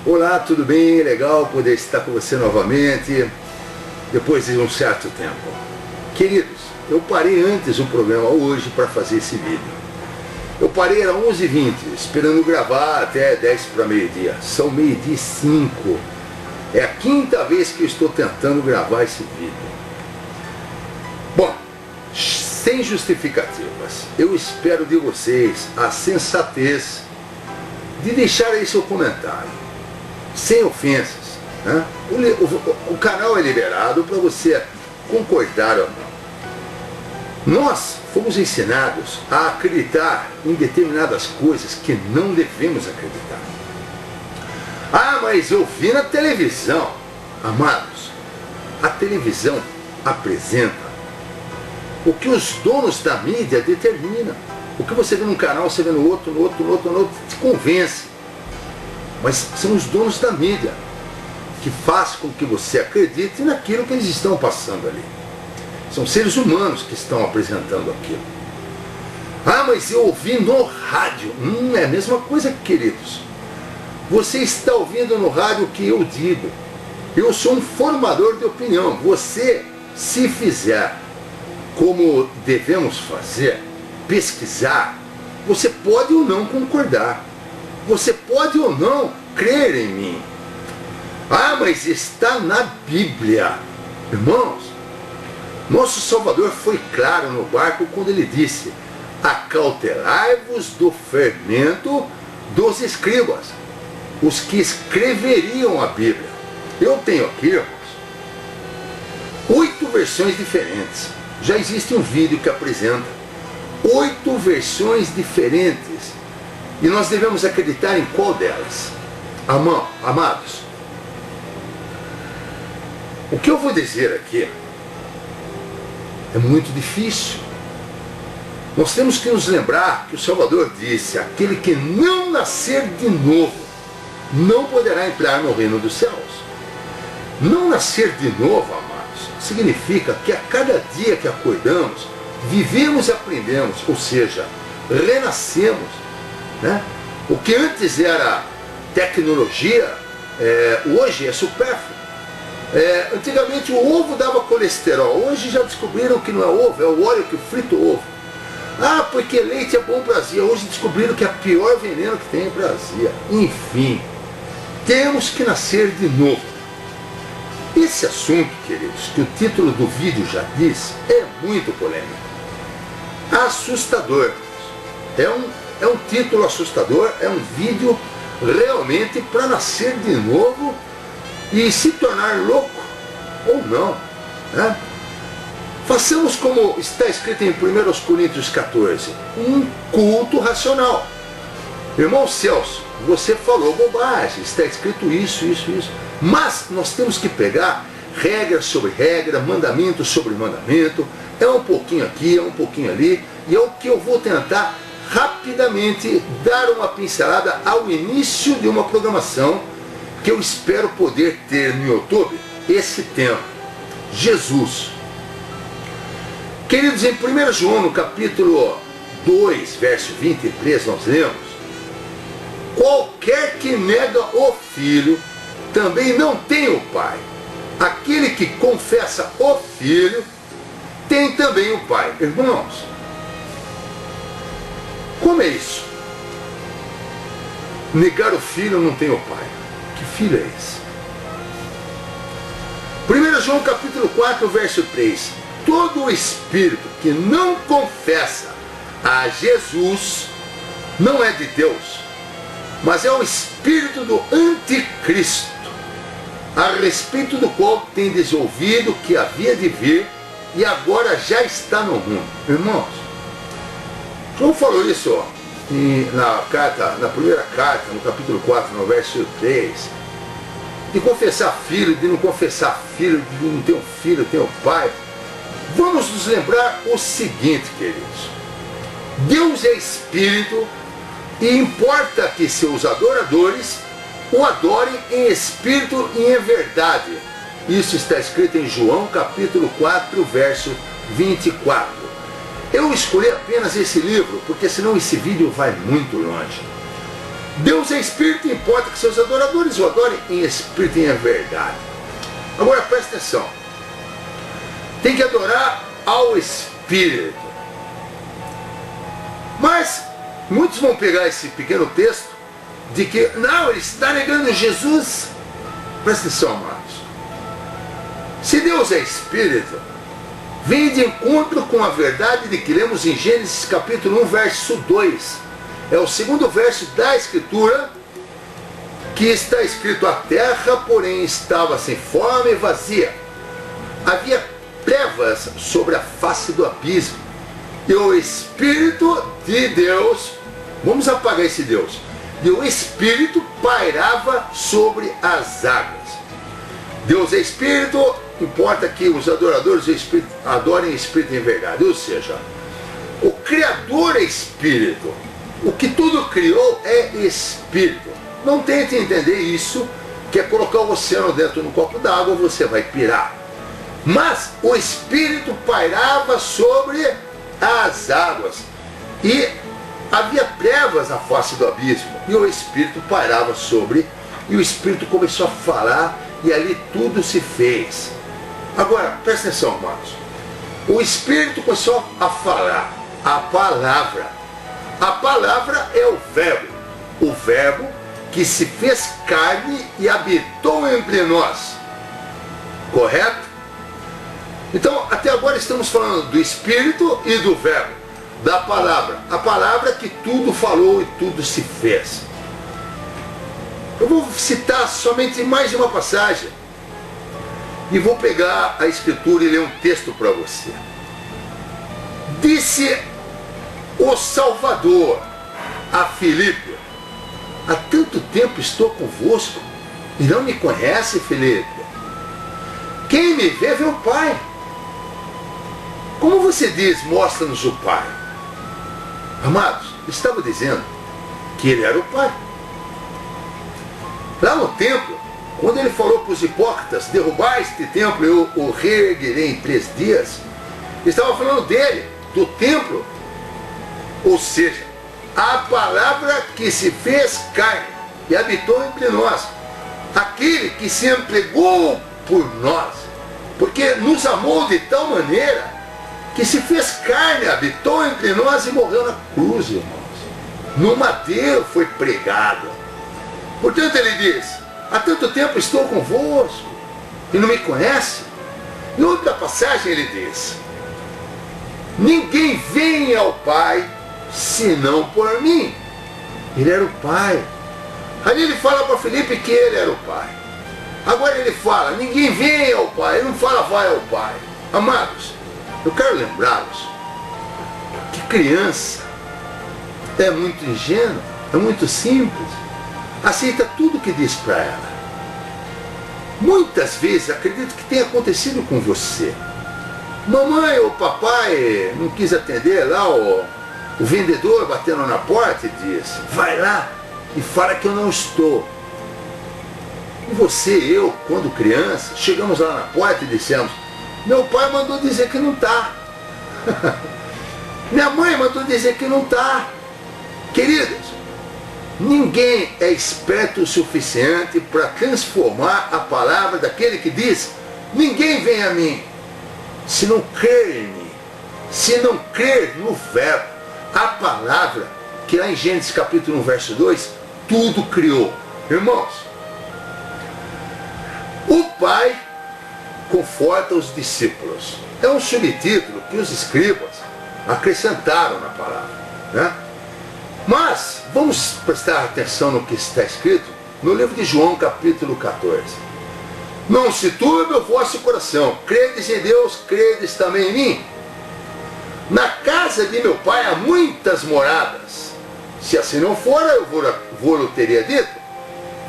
Olá, tudo bem? Legal poder estar com você novamente depois de um certo tempo. Queridos, eu parei antes o programa hoje para fazer esse vídeo. Eu parei às 11h20, esperando gravar até 10 para meio-dia. São 12h05. É a quinta vez que eu estou tentando gravar esse vídeo. Bom, sem justificativas, eu espero de vocês a sensatez de deixar aí seu comentário. Sem ofensas, né? O canal é liberado para você concordar ou não. Nós fomos ensinados a acreditar em determinadas coisas que não devemos acreditar. Ah, mas eu vi na televisão. Amados, a televisão apresenta o que os donos da mídia determinam. O que você vê num canal, você vê no outro, te convence. Mas são os donos da mídia que fazem com que você acredite naquilo que eles estão passando ali. São seres humanos que estão apresentando aquilo. Ah, mas eu ouvi no rádio. É a mesma coisa, queridos. Você está ouvindo no rádio o que eu digo. Eu sou um formador de opinião. Você, se fizer como devemos fazer, pesquisar, você pode ou não concordar. Você pode ou não crer em mim. Ah, mas está na Bíblia. Irmãos, nosso Salvador foi claro no barco quando ele disse: acautelai-vos do fermento dos escribas, os que escreveriam a Bíblia. Eu tenho aqui, irmãos, 8 versões diferentes. Já existe um vídeo que apresenta 8 versões diferentes. E nós devemos acreditar em qual delas? Amados, o que eu vou dizer aqui é muito difícil. Nós temos que nos lembrar que o Salvador disse: aquele que não nascer de novo não poderá entrar no reino dos céus. Não nascer de novo, amados, significa que a cada dia que acordamos, vivemos e aprendemos, ou seja, renascemos. Né? O que antes era tecnologia, hoje é supérfluo. Antigamente o ovo dava colesterol, hoje já descobriram que não é ovo, é o óleo que frita o ovo. Ah, porque leite é bom para azia, hoje descobriram que é o pior veneno que tem para azia. Enfim, temos que nascer de novo. Esse assunto, queridos, que o título do vídeo já diz, é muito polêmico, assustador. É um título assustador, é um vídeo realmente para nascer de novo e se tornar louco ou não. Né? Façamos como está escrito em 1 Coríntios 14, um culto racional. Irmão Celso, você falou bobagem, está escrito isso. Mas nós temos que pegar regra sobre regra, mandamento sobre mandamento, é um pouquinho aqui, é um pouquinho ali, e é o que eu vou tentar rapidamente dar uma pincelada ao início de uma programação que eu espero poder ter no YouTube esse tempo. Jesus. Queridos, em 1 João, no capítulo 2, verso 23, nós lemos: qualquer que nega o Filho, também não tem o Pai. Aquele que confessa o Filho, tem também o Pai. Irmãos, como é isso? Negar o Filho não tem o Pai. Que filho é esse? 1 João capítulo 4, verso 3. Todo o espírito que não confessa a Jesus não é de Deus, mas é o espírito do anticristo, a respeito do qual tendes ouvido que havia de vir e agora já está no mundo. Irmãos, João falou isso na primeira carta, no capítulo 4, no verso 3, de confessar filho, de não confessar filho, de não ter um filho, ter um pai. Vamos nos lembrar o seguinte, queridos: Deus é espírito e importa que seus adoradores o adorem em espírito e em verdade. Isso está escrito em João capítulo 4, verso 24. Eu escolhi apenas esse livro, porque senão esse vídeo vai muito longe. Deus é espírito e importa que seus adoradores o adorem em espírito e em verdade. Agora presta atenção. Tem que adorar ao Espírito. Mas muitos vão pegar esse pequeno texto de que, não, ele está negando Jesus. Presta atenção, amados. Se Deus é Espírito, vem de encontro com a verdade de que lemos em Gênesis capítulo 1, verso 2. É o segundo verso da Escritura, que está escrito: a terra, porém, estava sem forma e vazia. Havia trevas sobre a face do abismo. E o Espírito de Deus, vamos apagar esse Deus, e o Espírito pairava sobre as águas. Deus é Espírito, importa que os adoradores do Espírito adorem o Espírito em verdade. Ou seja, o Criador é Espírito. O que tudo criou é Espírito. Não tente entender isso, que é colocar o oceano dentro de um copo d'água, você vai pirar. Mas o Espírito pairava sobre as águas. E havia trevas na face do abismo. E o Espírito pairava sobre. E o Espírito começou a falar. E ali tudo se fez. Agora, presta atenção, irmãos. O Espírito começou a falar. A palavra. A palavra é o verbo. O verbo que se fez carne e habitou entre nós. Correto? Então, até agora estamos falando do Espírito e do verbo, da palavra. A palavra que tudo falou e tudo se fez. Eu vou citar somente mais uma passagem. E vou pegar a Escritura e ler um texto para você. Disse o Salvador a Filipe: há tanto tempo estou convosco e não me conhece, Filipe. Quem me vê, vê o Pai. Como você diz, mostra-nos o Pai? Amados, estava dizendo que ele era o Pai. Lá no templo, quando ele falou para os hipócritas: derrubai este templo e eu o reerguerei em 3 dias, estava falando dele, do templo. Ou seja, a palavra que se fez carne e habitou entre nós, aquele que se entregou por nós, porque nos amou de tal maneira que se fez carne, habitou entre nós e morreu na cruz, irmãos. No madeiro foi pregado. Portanto ele diz: há tanto tempo estou convosco e não me conhece. Em outra passagem ele diz: ninguém vem ao Pai senão por mim. Ele era o Pai. Ali ele fala para Filipe que ele era o Pai. Agora ele fala: ninguém vem ao Pai. Ele não fala vai ao Pai. Amados, eu quero lembrá-los que criança é muito ingênua, é muito simples, aceita tudo que diz para ela. Muitas vezes acredito que tenha acontecido com você. Mamãe ou papai não quis atender lá, o vendedor batendo na porta e disse: vai lá e fala que eu não estou. E você e eu, quando criança, chegamos lá na porta e dissemos: meu pai mandou dizer que não está. Minha mãe mandou dizer que não está. Queridos, ninguém é esperto o suficiente para transformar a palavra daquele que diz: ninguém vem a mim, se não crer em mim, se não crer no verbo, a palavra, que lá em Gênesis capítulo 1, verso 2, tudo criou. Irmãos, o Pai conforta os discípulos. É um subtítulo que os escribas acrescentaram na palavra, né? Mas vamos prestar atenção no que está escrito no livro de João capítulo 14. Não se turbe o vosso coração, credes em Deus, credes também em mim. Na casa de meu pai há muitas moradas. Se assim não fora, eu vou teria dito: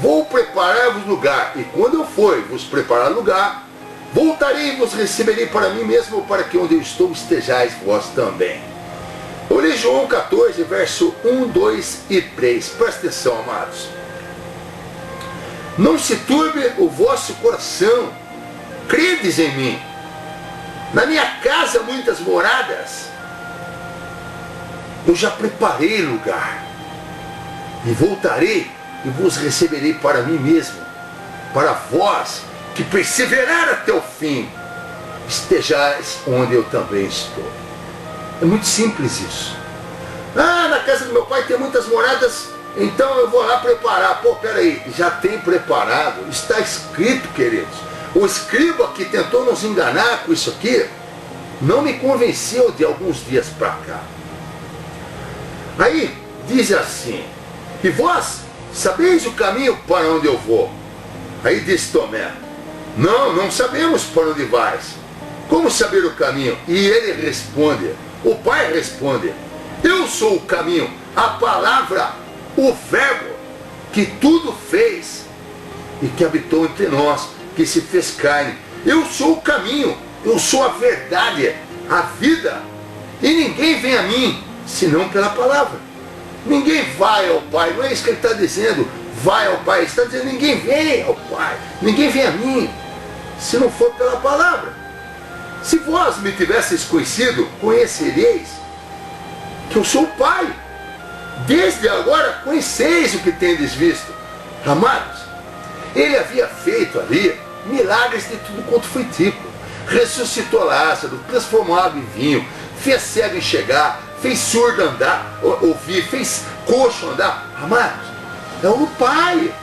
vou preparar-vos lugar, e quando eu for vos preparar lugar, voltarei e vos receberei para mim mesmo, para que onde eu estou estejais vós também. Eu li João 14, verso 1, 2 e 3. Presta atenção, amados. Não se turbe o vosso coração, credes em mim. Na minha casa muitas moradas. Eu já preparei lugar. E voltarei e vos receberei para mim mesmo, para vós que perseverar até o fim, estejais onde eu também estou. É muito simples isso. Ah, na casa do meu pai tem muitas moradas, então eu vou lá preparar. Pô, peraí, já tem preparado, está escrito, queridos. O escriba que tentou nos enganar com isso aqui, não me convenceu de alguns dias para cá. Aí, diz assim, e vós sabeis o caminho para onde eu vou? Aí disse Tomé, não sabemos para onde vais. Como saber o caminho? E ele responde, o Pai responde, eu sou o caminho, a palavra, o verbo, que tudo fez e que habitou entre nós, que se fez carne. Eu sou o caminho, eu sou a verdade, a vida. E ninguém vem a mim, senão pela palavra. Ninguém vai ao Pai, não é isso que ele está dizendo, vai ao Pai. Ele está dizendo, ninguém vem ao Pai, ninguém vem a mim, se não for pela palavra. Se vós me tivesseis conhecido, conhecereis que eu sou o Pai. Desde agora conheceis o que tendes visto. Amados, ele havia feito ali milagres de tudo quanto foi tipo. Ressuscitou Lázaro, transformou água em vinho, fez cego enxergar, fez surdo andar, ouvir, fez coxo andar. Amados, é o Pai,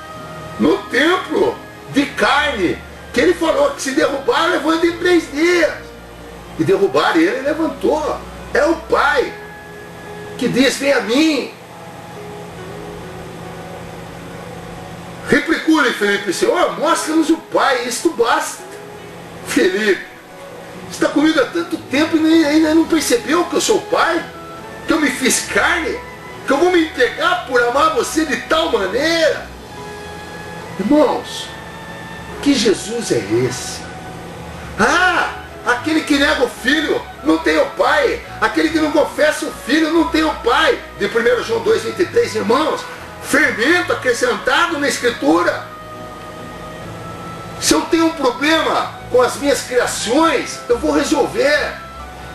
no templo de carne, que ele falou que se derrubar, levanta em 3 dias. E derrubaram ele, levantou. É o Pai que diz, vem a mim. Replicou-lhe Felipe, Senhor, mostra-nos o Pai, isto basta. Felipe, está comigo há tanto tempo e ainda não percebeu que eu sou o Pai? Que eu me fiz carne? Que eu vou me entregar por amar você de tal maneira? Irmãos, que Jesus é esse? Aquele que nega o Filho não tem o Pai. Aquele que não confessa o Filho não tem o Pai. De 1 João 2,23, irmãos, fermento acrescentado na Escritura. Se eu tenho um problema com as minhas criações, eu vou resolver.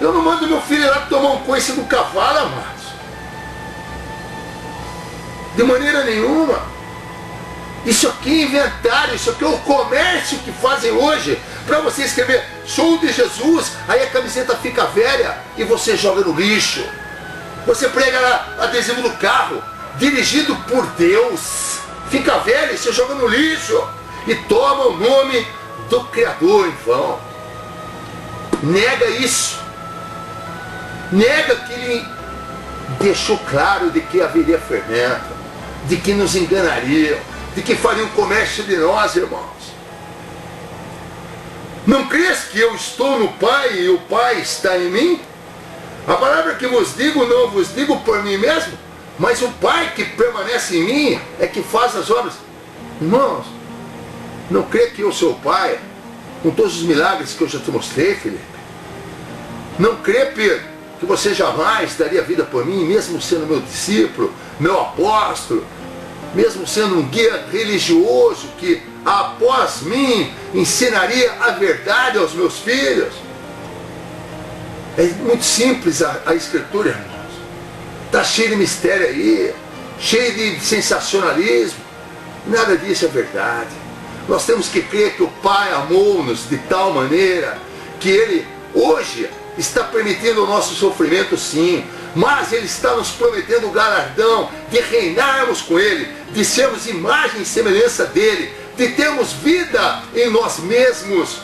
Eu não mando meu filho lá tomar um coice do cavalo, amados. De maneira nenhuma. Isso aqui é inventário, isso aqui é o comércio que fazem hoje. Para você escrever, sou de Jesus, aí a camiseta fica velha e você joga no lixo. Você prega lá adesivo no carro, dirigido por Deus. Fica velho e você joga no lixo. E toma o nome do Criador em vão. Nega isso. Nega que ele deixou claro de que haveria fermento, de que nos enganariam, de que fariam comércio de nós, irmãos. Não crês que eu estou no Pai e o Pai está em mim? A palavra que vos digo, não vos digo por mim mesmo, mas o Pai que permanece em mim é que faz as obras. Irmãos, não crê que eu sou o Pai, com todos os milagres que eu já te mostrei, Felipe? Não crê, Pedro, que você jamais daria vida por mim, mesmo sendo meu discípulo, meu apóstolo, mesmo sendo um guia religioso que após mim ensinaria a verdade aos meus filhos? É muito simples a Escritura, irmãos. Está cheio de mistério aí, cheio de sensacionalismo. Nada disso é verdade. Nós temos que crer que o Pai amou-nos de tal maneira que Ele hoje está permitindo o nosso sofrimento, sim, mas Ele está nos prometendo o galardão de reinarmos com Ele, de sermos imagem e semelhança dEle, de termos vida em nós mesmos,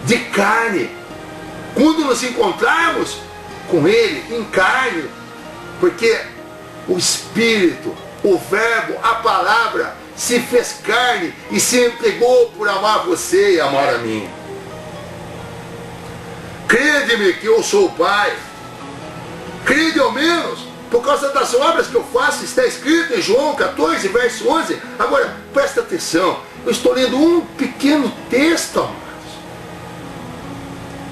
de carne, quando nos encontrarmos com Ele em carne, porque o Espírito, o Verbo, a Palavra se fez carne e se entregou por amar você e amar a mim. Crede-me que eu sou o Pai. Crede ao menos, por causa das obras que eu faço, está escrito em João 14, verso 11. Agora, presta atenção, eu estou lendo um pequeno texto, amados.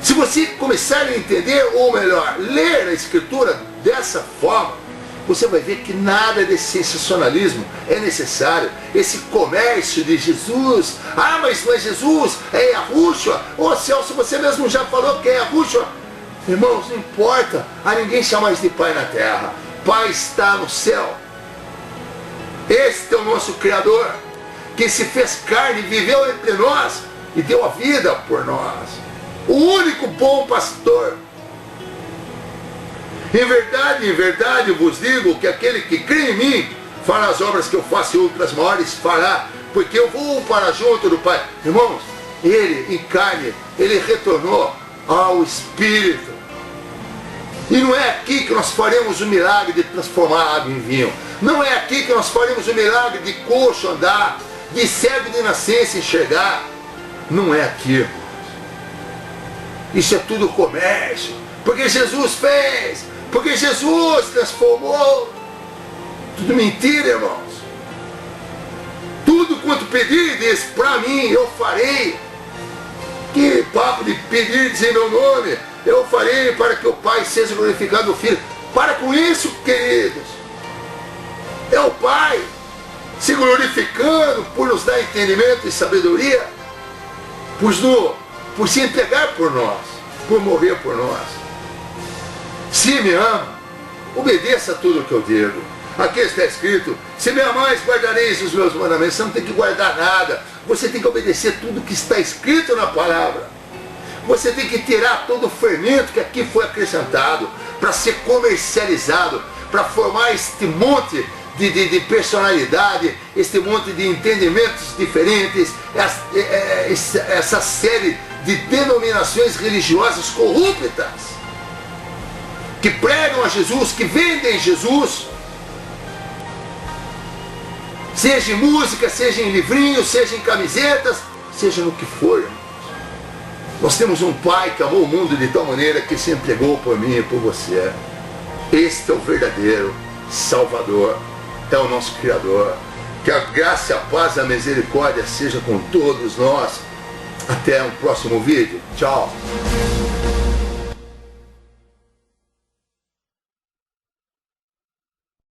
Se você começar a entender, ou melhor, ler a Escritura dessa forma, você vai ver que nada desse sensacionalismo é necessário. Esse comércio de Jesus, mas não é Jesus, é Yahushua. Ô Celso, você mesmo já falou que é Yahushua. Irmãos, não importa, a ninguém chama mais de Pai na terra. Pai está no céu. Este é o nosso Criador, que se fez carne, viveu entre nós e deu a vida por nós. O único bom pastor. Em verdade vos digo que aquele que crê em mim fará as obras que eu faço e outras maiores fará, porque eu vou para junto do Pai. Irmãos, ele em carne, ele retornou ao Espírito. E não é aqui que nós faremos o milagre de transformar água em vinho. Não é aqui que nós faremos o milagre de coxo andar, de cego de nascença enxergar. Não é aqui, irmãos. Isso é tudo comércio. Porque Jesus fez. Porque Jesus transformou. Tudo mentira, irmãos. Tudo quanto pedirdes para mim, eu farei. Que papo de pedirdes em meu nome, eu farei para que o Pai seja glorificado no Filho. Para com isso, queridos. É o Pai se glorificando por nos dar entendimento e sabedoria, por se entregar por nós, por morrer por nós. Se me ama, obedeça tudo o que eu digo. Aqui está escrito: se me amais, guardareis os meus mandamentos. Você não tem que guardar nada. Você tem que obedecer tudo que está escrito na palavra. Você tem que tirar todo o fermento que aqui foi acrescentado para ser comercializado, para formar este monte de personalidade, este monte de entendimentos diferentes, essa série de denominações religiosas corruptas que pregam a Jesus, que vendem Jesus. Seja em música, seja em livrinhos, seja em camisetas, seja no que for, irmãos. Nós temos um Pai que amou o mundo de tal maneira que se entregou por mim e por você. Este é o verdadeiro Salvador, é o nosso Criador. Que a graça, a paz e a misericórdia seja com todos nós. Até um próximo vídeo. Tchau.